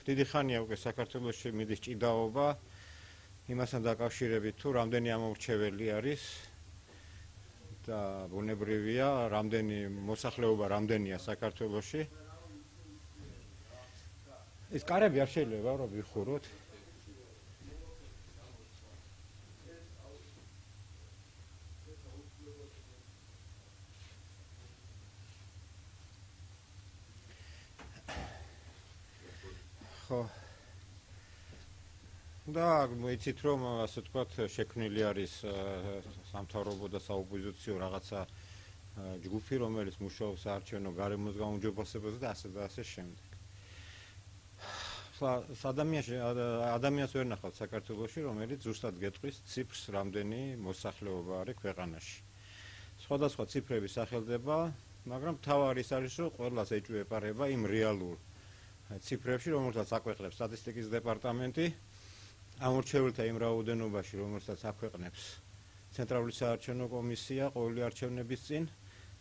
დიდი ხანია უკვე საქართველოში მიდის ჭიდაობა იმასთან დაკავშირებით თუ რამდენი ამორჩეველი არის და ბუნებრივია რამდენი მოსახლეობა რამდენია საქართველოში ეს კარები არ შეიძლება რომ ვიხუროთ და მოიცით რომ ასე ვთქვათ შექმნილი არის სამთავრობო და საოპოზიციო რაღაცა ჯგუფი რომელიც მუშაობს საარჩევნო გარემოს გაუმჯობესებაზე და ასე შემდეგ. ადამიანს ვერ ნახავთ საქართველოში რომელიც ზუსტად გეტყვის ციფრს რამდენი მოსახლეობა არის ქვეყანაში. სხვადასხვა ციფრები სახელდება, მაგრამ მთავარი ის არის რომ ყველას ეჭვეპარება იმ რეალურ ციფრებში რომელსაც აქვეყნებს სტატისტიკის დეპარტამენტი ამორჩეველთა იმ რაოდენობაში რომელსაც აქვეყნებს ცენტრალური საარჩევნო კომისია ყოველი არჩევნების წინ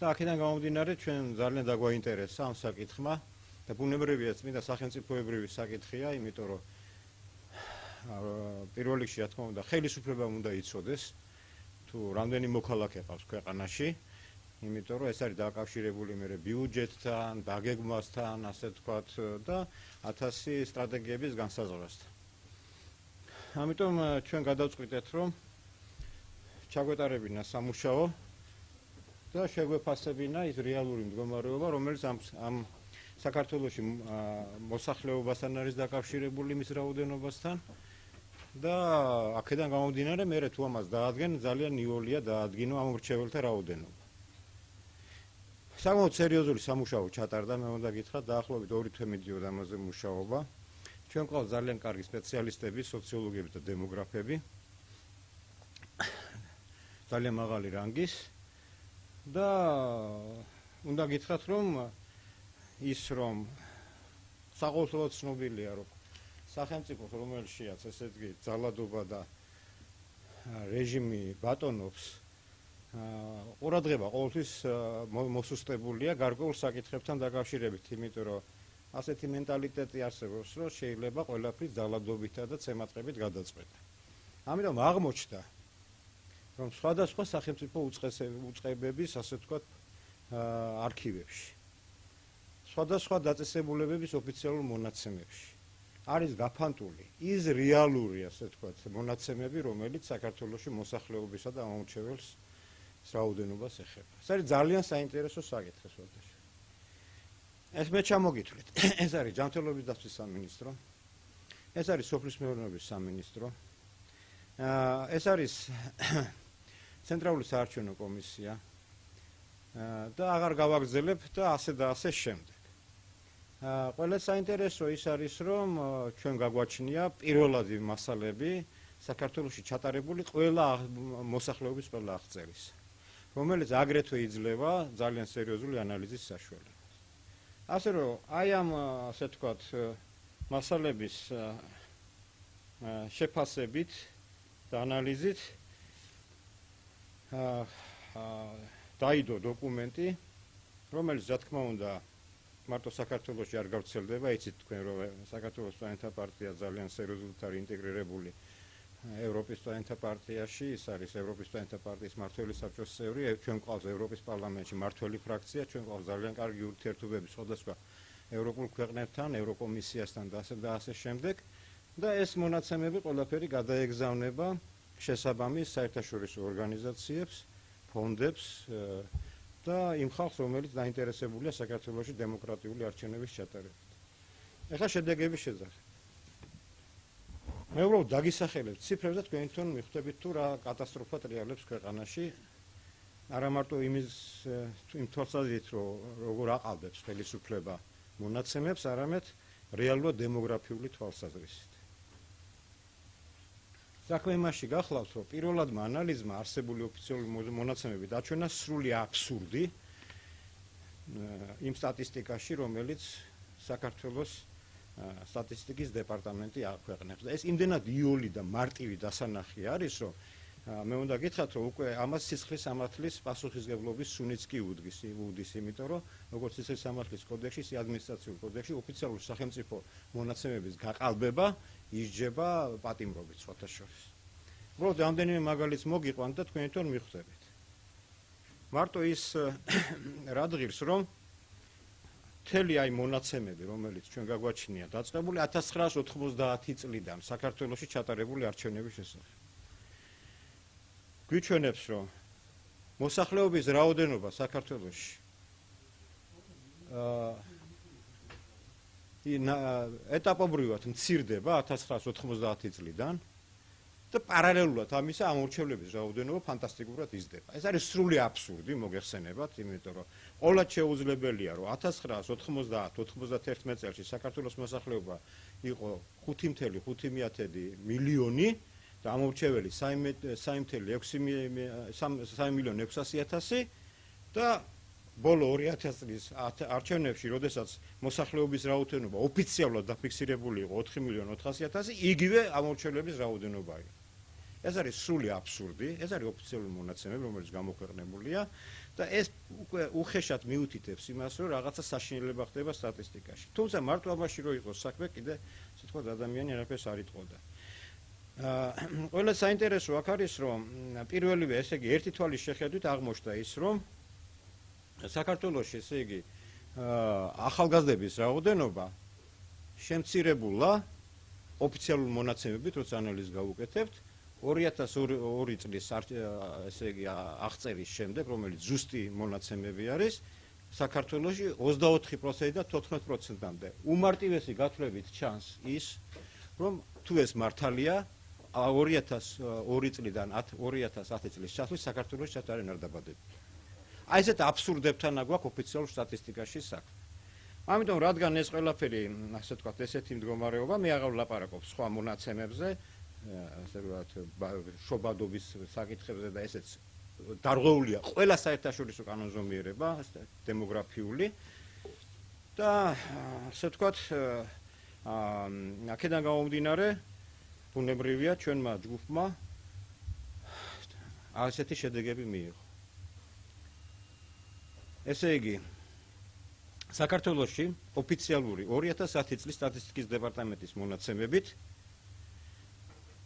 და აქედან გამომდინარე ჩვენ ძალიან დაგვაინტერესა ამ საკითხმა და ბუნებრივია წმინდა სახელმწიფოებრივი საკითხია იმიტომ რომ პირველ რიგში რა თქმა უნდა ხელისუფლებამ უნდა იცოდეს თუ რამდენი მოქალაქე ყავს ქვეყანაში იმიტომ რომ ეს არის დაკავშირებული მე ბიუჯეტთან, დაგეგმვასთან, ასე ვთქვათ და 1000 სტრატეგიების განსაზღვრასთან. ამიტომ ჩვენ გადავწყვიტეთ რომ ჩაგვეტარებინა სამუშაო და შეგვეფასებინა ის რეალური მდგომარეობა რომელიც ამ საქართველოში მოსახლეობასთან არის დაკავშირებული მის რაოდენობასთან და აქედან გამომდინარე მე თუ ამას დაადგენ ძალიან იოლია დაადგინო ამორჩეველთა რაოდენობა. საკმაოდ სერიოზული სამუშაო ჩატარდა მე უნდა გითხრათ დაახლოებით 2 თვე მიდიოდა ამაზე მუშაობა. ჩვენ ყავს ძალიან კარგი სპეციალისტები, სოციოლოგები და დემოგრაფები. ძალიან მაღალი რანგის და უნდა გითხრათ რომ ის რომ საყოველთაოდ ცნობილია რომ სახელმწიფოს რომელშიაც ესე იგი ძალადობა და რეჟიმი ბატონობს ყურადღება ყოველთვის მოსუსტებულია გარკვეულ საკითხებთან დაკავშირებით, იმიტომ რომ ასეთი მენტალიტეტი არსებობს, რომ შეიძლება ყველაფრის ძალადობითა და ცემატყებით გადაწყვეტა. ამიტომ აღმოჩნდა, რომ სხვადასხვა სახელმწიფო უწყებების, ასე ვთქვათ, არქივებში, სხვადასხვა დაწესებულებების ოფიციალურ მონაცემებში არის გაფანტული ის რეალური, ასე ვთქვათ, მონაცემები, რომელიც საქართველოში მოსახლეობისა და ამორჩეველს რაოდენობას ეხება. ეს არის ძალიან საინტერესო საკითხი შესაძლოა. ეს მე ჩამოგითვლით. ეს არის ჯანმრთელობის დაცვის სამინისტრო. ეს არის სოფლის მეურნეობის სამინისტრო. ეს არის ცენტრალური საარჩევნო კომისია. და აღარ გავაგრძელებ და ასე შემდეგ. ყველა საინტერესო ის არის რომ ჩვენ გაგვაჩნია პირველადი მასალები საქართველოში ჩატარებული ყველა მოსახლეობის ყველა აღწერის, რომელიც აგრეთვე იძლევა ძალიან სერიოზული ანალიზის საშუალებას. ასე რომ აი ამ ასე ვთქვათ მასალების შეფასებით და ანალიზით დაიდო დოკუმენტი, რომელიც რა თქმა უნდა მარტო საქართველოში არ გავრცელდება, იცით თქვენ რომ საქართველოს სტუდენტთა პარტია ძალიან სერიოზულად არის ინტეგრირებული ევროპის სტუდენტთა პარტიაში, ის არის ევროპის სტუდენტთა პარტიის მმართველი საბჭოს წევრი, ჩვენ გვყავს ევროპის პარლამენტში მმართველი ფრაქცია, ჩვენ გვყავს ძალიან კარგი ურთიერთობები სხვადასხვა ევროპულ ქვეყნებთან, ევროკომისიასთან და ასე შემდეგ და ეს მონაცემები ყველაფერი გადაეგზავნება შესაბამის საერთაშორისო ორგანიზაციებს, ფონდებს და იმ ხალხს, რომელიც დაინტერესებულია საქართველოში დემოკრატიული არჩევნების ჩატარებით. ეხლა შედეგების შესახებ. მე უბრალოდ დაგისახელებ ციფრებს და თქვენ თვითონ მიხვდებით თუ რა კატასტროფა ტრიალებს ქვეყანაში. არა მარტო იმ თვალსაზრისით, რომ როგორ აყალბებს ხელისუფლება მონაცემებს, არამედ რეალურად დემოგრაფიული თვალსაზრისით. საქმე იმაში გახლავთ, რომ პირველადმა ანალიზმა არსებული ოფიციალური მონაცემები დაჩვენა სრული აბსურდი იმ სტატისტიკაში, რომელიც საქართველოს სტატისტიკის დეპარტამენტი აქვეყნებს. ეს იმდენად იოლი და მარტივი დასანახი არის, რომ მე უნდა გითხრათ, რომ უკვე ამას სისხლის სამართლის პასუხისმგებლობის სუნიც კი უდის, იმიტომ რომ როგორც სისხლის სამართლის კოდექსში, ადმინისტრაციულ კოდექსში ოფიციალური სახელმწიფო მონაცემების გაყალბება ისჯება პატიმრობით სხვათა შორის. უბრალოდ რამდენიმე მაგალითს მოგიყვანთ და თქვენი თვითონ მიხვდებით. მარტო ის რადგირს, რომ მთელი აი მონაცემები, რომელიც ჩვენ გაგვაჩნია დაწყებული 1990 წლიდან საქართველოში ჩატარებული არჩევნების შესახებ. გვიჩვენებს, რომ მოსახლეობის რაოდენობა საქართველოში ეტაპობრივად მცირდება 1990 წლიდან და პარალელურად ამისა ამორჩევლების რაოდენობა ფანტასტიკურად იზრდება. ეს არის სრული აბსურდი, მოგეხსენებათ, იმიტომ რომ ყოველად შეუძლებელია, რომ 1990-91 წელს საქართველოს მოსახლეობა იყო 5,5 მილიონი და ამორჩეველი 3,600,000 და ბოლო 2000 წლის არჩევნებში, როდესაც მოსახლეობის რაოდენობა ოფიციალურად დაფიქსირებული იყო 4,400,000, იგივე ამორჩევლების რაოდენობა იყო. ეს არის სრული აბსურდი, ეს არის ოფიციალური მონაცემები, რომელიც გამოქვეყნებულია და ეს უკვე უხეშად მიუთითებს იმას, რომ რაღაცა საშინელება ხდება სტატისტიკაში. თუმცა მარტო ამაში რო იყოს საქმე, კიდე ასე თქვა ადამიანი არაფერს არ იტყოდა. ყველა საინტერესო აქ არის, რომ პირველივე, ესე იგი, ერთი თვალის შეხედვით აღმოჩნდა ის, რომ საქართველოში, ესე იგი, ახალგაზრდების რაოდენობა შემცირებულა ოფიციალურ მონაცემებით, როცა ანალიზს გავუკეთებთ, 2002 წლის ესე იგი აღწერის შემდეგ, რომელიც ზუსტი მონაცემები არის, საქართველოში 24%-დან 14%-მდე. უმარტივესი გათვლებით ჩანს ის, რომ თუ ეს მართალია, 2002 წლიდან 2010 წლის ჩათვლის საქართველოში ჩატარენ არ დაბადებულა. აი ესეთ აბსურდებთან აგვაქვს ოფიციალურ სტატისტიკაში საქმე. ამიტომ რადგან ეს ყველაფერი, ასე ვთქვათ, ესეთი მდგომარეობა, მე აღარ ვლაპარაკობ სხვა მონაცემებზე, ასე ვთქვათ, შობადობის საკითხებზე და ესეც დარღვეულია ყველა საერთაშორისო კანონზომიერება, დემოგრაფიული და ასე ვთქვათ, აქედან გამომდინარე, ბუნებრივია ჩვენმა ჯგუფმა ასეთი შედეგები მიიღო. ესე იგი, საქართველოში ოფიციალური 2010 წლის სტატისტიკის დეპარტამენტის მონაცემებით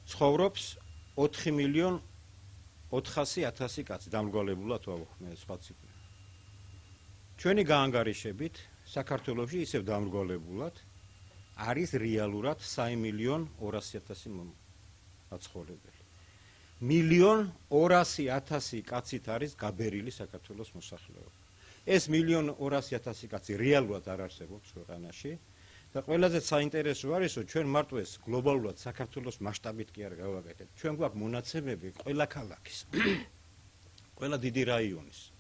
ცხოვრობს 4,400,000 კაცი, დამრგვალებულად ვაუხმე სხვა ციფრი. ჩვენი გაანგარიშებით საქართველოში ისევ დამრგვალებულად არის რეალურად 3,200,000 მაცხოვრებელი. 1,200,000 კაცით არის გაბერილი საქართველოს მოსახლეობა. ეს 1,200,000 კაცი რეალურად არ არსებობს ქვეყანაში და ყველაზე საინტერესო არის, რომ ჩვენ მარტო ეს გლობალურად საქართველოს მასშტაბით კი არ გავაკეთებთ. ჩვენ გვაქვს მონაცემები ყველა ქალაქის, ყველა დიდი რაიონის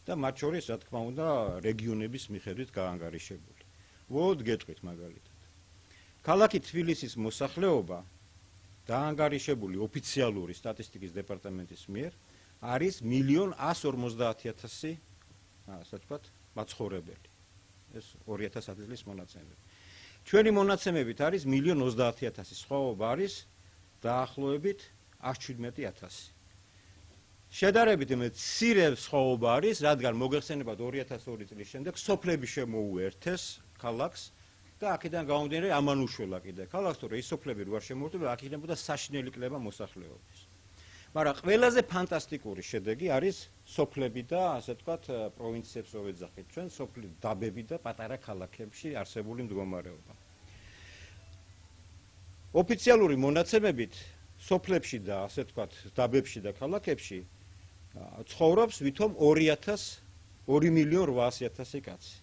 და მათ შორის, რა თქმა უნდა, რეგიონების მიხედვით გაანგარიშებული. ვოდ გეტყვით მაგალითად. ქალაქი თბილისის მოსახლეობა დაანგარიშებული ოფიციალური სტატისტიკის დეპარტამენტის მიერ არის 1,150,000 ასე ვთქვათ, მაცხოვრებელი. ეს 2010 წლის მონაცემები. ჩვენი მონაცემებით არის 1,30,000, სხვაობა არის დაახლოებით 117,000. შედარებით მცირე სხვაობა არის, რადგან მოგეხსენებათ 2002 წლის შემდეგ სოფლები შემოუერთეს ქალაქს და აქედან გამომდინარე ამანუშველა კიდე ქალაქს, თორე ის სოფლები რო არ შემოუერთდა, აქ იქნებოდა საშინელი კლება მოსახლეობის. მაგრამ ყველაზე ფანტასტიკური შედეგი არის სოფლები და ასე ვთქვათ პროვინციებს რო ვეძახით ჩვენ, სოფლები, დაბები და პატარა ქალაქებში არსებული მდგომარეობა. ოფიციალური მონაცემებით სოფლებში და ასე ვთქვათ დაბებში და ქალაქებში ცხოვრობს ვითომ 2,800,000 კაცი.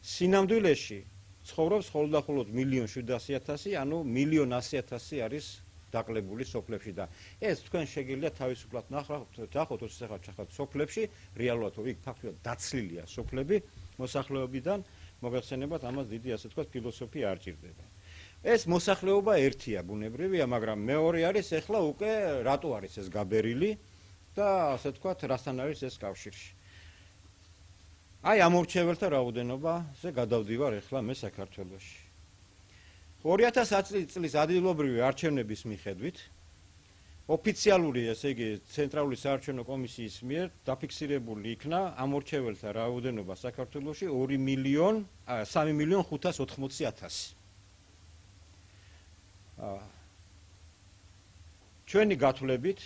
სინამდვილეში ცხოვრობს მხოლოდ და მხოლოდ 1,700,000, ანუ 1,100,000 არის დაკლებული სოფლებში და ეს თქვენ შეგიძლიათ თავისუფლად ნახოთ, როცა ხართ სოფლებში, რეალურად იქ ფაქტობრივად დაცლილია სოფლები მოსახლეობიდან, მოგეხსენებათ, ამას დიდი ასე ვთქვათ ფილოსოფია არ ჭირდება. ეს მოსახლეობა ერთია, ბუნებრივია, მაგრამ მეორე არის ეხლა უკვე რატო არის ეს გაბერილი და ასე ვთქვათ, რასთან არის ეს კავშირში. აი ამორჩეველთა რაოდენობაზე გადავდივარ ეხლა მე საქართველოში. 2010 წლის ადგილობრივი არჩევნების მიხედვით ოფიციალური, ესე იგი, ცენტრალური საარჩევნო კომისიის მიერ დაფიქსირებული იქნა ამორჩეველთა რაოდენობა საქართველოში 3.580.000. ჩვენი გათვლებით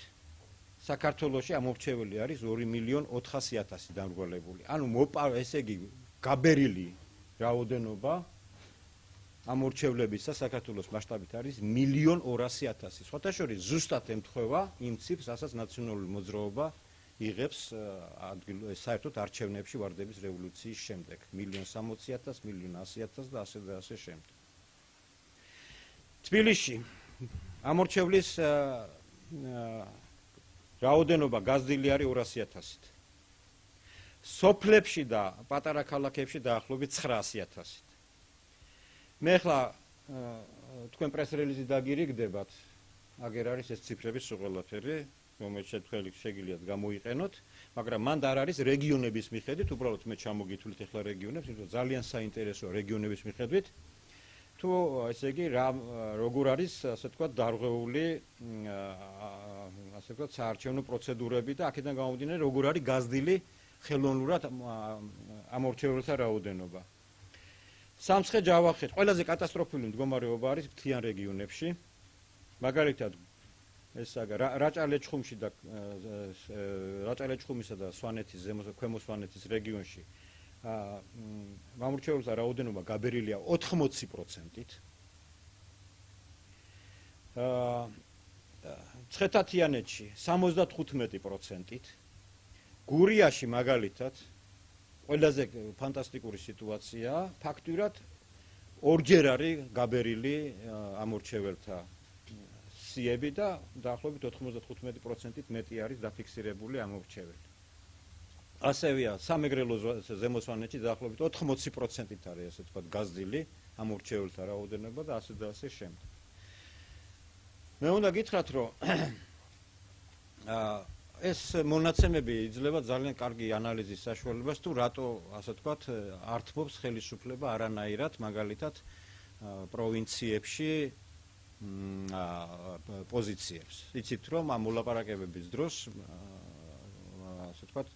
საქართველოში ამორჩეველი არის 2.400.000 დამრგვალებული. ანუ ესე იგი, გაბერილი რაოდენობა ამორჩევლებისა საქართველოს მასშტაბით არის 1.200.000. სხვათა შორის ზუსტად ემთხვევა იმ ციფრს, რასაც ნაციონალური მოძრაობა იღებს საერთოდ არჩევნებში ვარდების რევოლუციის შემდეგ. 1.60.000, 1.100.000 და ასე და ასე შემდეგ. თბილისში ამორჩევლის რაოდენობა გაზრდილი არის 200.000-ით. სოფლებში და პატარა ქალაქებში დაახლოებით 900.000-ით. მე ახლა თქვენ პრეს-რელიზი დაგირიგდებათ, აგერ არის ეს ციფრების ყველაფერი, რომელიც თქვენ შეგიძლიათ გამოიყენოთ, მაგრამ მანდ არ არის რეგიონების მიხედვით, უბრალოდ მე ჩამოგითვლით ახლა რეგიონებს, იმიტომ ძალიან საინტერესოა რეგიონების მიხედვით. თუ ესე იგი როგორ არის, ასე ვთქვათ, დარღვეული ასე ვთქვათ, საარჩევნო პროცედურები და აქედან გამომდინარე, როგორ არის გაზრდილი ხელოვნურად ამორჩეველთა რაოდენობა. სამცხე-ჯავახეთში ყველაზე კატასტროფული მდგომარეობა არის მთიან რეგიონებში. მაგალითად, რაჭა-ლეჩხუმისა და სვანეთის, ქვემო სვანეთის რეგიონში ამორჩეველთა რაოდენობა გაბერილია 80%-ით. ცხეთათიანეთში 75%-ით. გურიაში მაგალითად ყველაზე ფანტასტიკური სიტუაცია, ფაქტურად ორჯერ არის გაბერილი ამორჩეველთა სიები და დაახლოებით 95%-ით მეტი არის დაფიქსირებული ამორჩეველი. ასევეა სამეგრელო ზემო სვანეთში დაახლოებით 80%-ით არის ასე ვთქვათ გაზრდილი ამორჩეველთა რაოდენობა და ასე და ასე შემდეგ. მე უნდა გითხრათ, რომ ეს მონაცემები იძლევა ძალიან კარგი ანალიზის საშუალებას თუ რატო ასე ვთქვათ ართმობს ხელისუფლება არანაირად მაგალითად პროვინციებში პოზიციებს. იცით რომ ამ მოლაპარაკებების დროს ასე ვთქვათ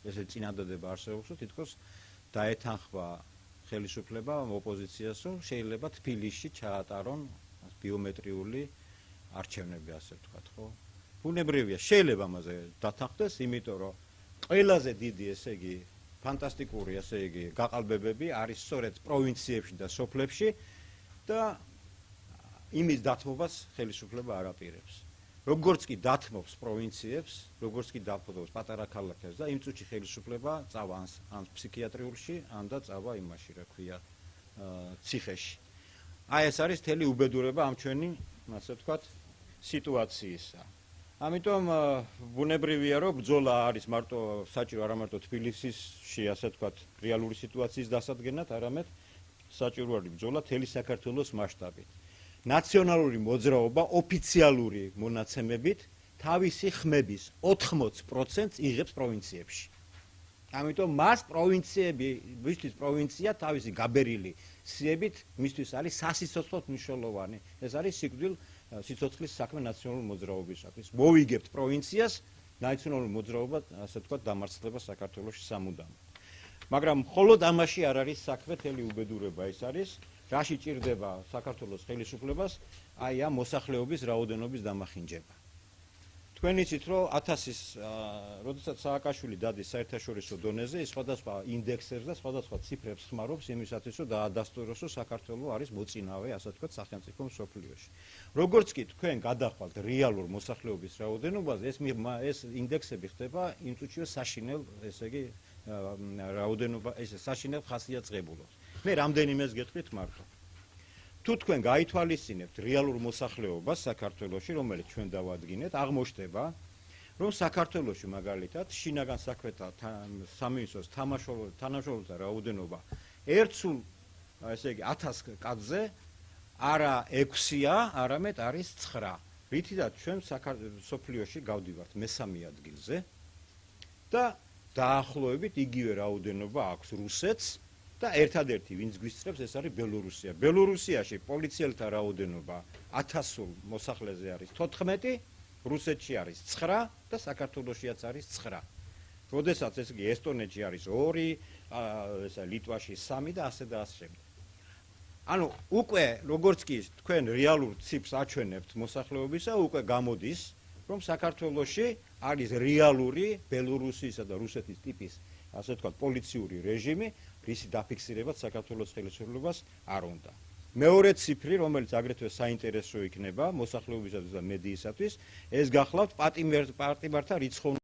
ესე წინადადება არსებობს, რომ თითქოს დაეთანხმა ხელისუფლება ოპოზიციას, რომ შეიძლება თბილისში ჩაატარონ ბიომეტრიული არჩევნები, ასე ვთქვათ, ხო? ბუნებრივია, შეიძლება ამაზე დათანხმდეს, იმიტომ რომ ყველაზე დიდი, ესე იგი, ფანტასტიკური, ასე იგი, გაყალბებები არის სწორედ პროვინციებში და სოფლებში და იმის დათმობას ხელისუფლება არ აპირებს. როგორც კი დათმობს პროვინციებს, როგორც კი დათმობს პატარა ქალაქებს და იმ წუთში ხელისუფლება წავა ან ფსიქიატრიულში, ან და წავა იმაში, რა ქვია, ციხეში. აი ეს არის მთელი უბედურება ამ ჩვენი, ასე ვთქვათ, სიტუაციისა. ამიტომ ბუნებრივია, რომ ბრძოლა არის მარტო საჭირო არა მარტო თბილისში, ასე ვთქვათ, რეალური სიტუაციის დასადგენად, არამედ საჭირო არის ბრძოლა მთელი საქართველოს მასშტაბით. ნაციონალური მოძრაობა ოფიციალური მონაცემებით თავისი ხმების 80%-ს იღებს პროვინციებში. ამიტომ მას პროვინციები, მისთვის პროვინცია თავისი გაბერილი სიებით მისთვის არის სასიცოცხლოდ მნიშვნელოვანი. ეს არის სიცოცხლის საქმე ნაციონალური მოძრაობისათვის. მოვიგებთ პროვინციას, ნაციონალური მოძრაობა, ასე ვთქვათ, დამარცხდება საქართველოში სამუდამოდ. მაგრამ მხოლოდ ამაში არ არის საქმე, მთელი უბედურება ის არის, რაში ჭირდება საქართველოს ხელისუფლებას, აი ამ მოსახლეობის რაოდენობის დამახინჯება. თქვენ იცით, რომ 1000-ის, როდესაც სააკაშვილი დადის საერთაშორისო დონეზე, ის სხვადასხვა ინდექსებს და სხვადასხვა ციფრებს ხმარობს იმისათვის, რომ დაადასტუროს, რომ საქართველო არის მოწინავე, ასე ვთქვათ, სახელმწიფო მსოფლიოში. როგორც კი თქვენ გადახვალთ რეალურ მოსახლეობის რაოდენობაზე, ეს ინდექსები ხდება იმ წუთშივე საშინელ, ესე იგი, რაოდენობა, ესე საშინელ ხასიათს-ღებულობს. მე რამდენიმეს გეტყვით მარტო. თუ თქვენ გაითვალისწინებთ რეალურ მოსახლეობას საქართველოში, რომელიც ჩვენ დავადგინეთ, აღმოჩნდება, რომ საქართველოში მაგალითად შინაგან საქმეთა სამინისტროს თანამშრომელთა რაოდენობა ერთსულ, ესე იგი 1000 კაცზე არა 6-ია, არამედ არის 9. რითიდან ჩვენ სოფლიოში გავდივართ მესამე ადგილზე და დაახლოებით იგივე რაოდენობა აქვს რუსეთს და ერთადერთი ვინც გვისწრებს ეს არის ბელორუსია. ბელორუსიაში პოლიციელთა რაოდენობა 1000 მოსახლეზე არის 14 რუსეთში არის 9 და საქართველოშიაც არის 9. როდესაც ეს იგი ესტონეთში არის 2, ესა ლიტვაში 3 და ასე და ასე შემდეგ. ანუ უკვე როგორც კი თქვენ რეალურ ციფრს აჩვენებთ მოსახლეობისა, უკვე გამოდის, რომ საქართველოში არის რეალური ბელორუსიისა და რუსეთის ტიპის, ასე ვთქვათ, პოლიციური რეჟიმი, რისი დაფიქსირებაც საქართველოს ხელისუფლებას არ უნდა. მეორე ციფრი, რომელიც აგრეთვე საინტერესო იქნება მოსახლეობისათვის და მედიისათვის, ეს გახლავთ პატიმართა რიცხოვნობა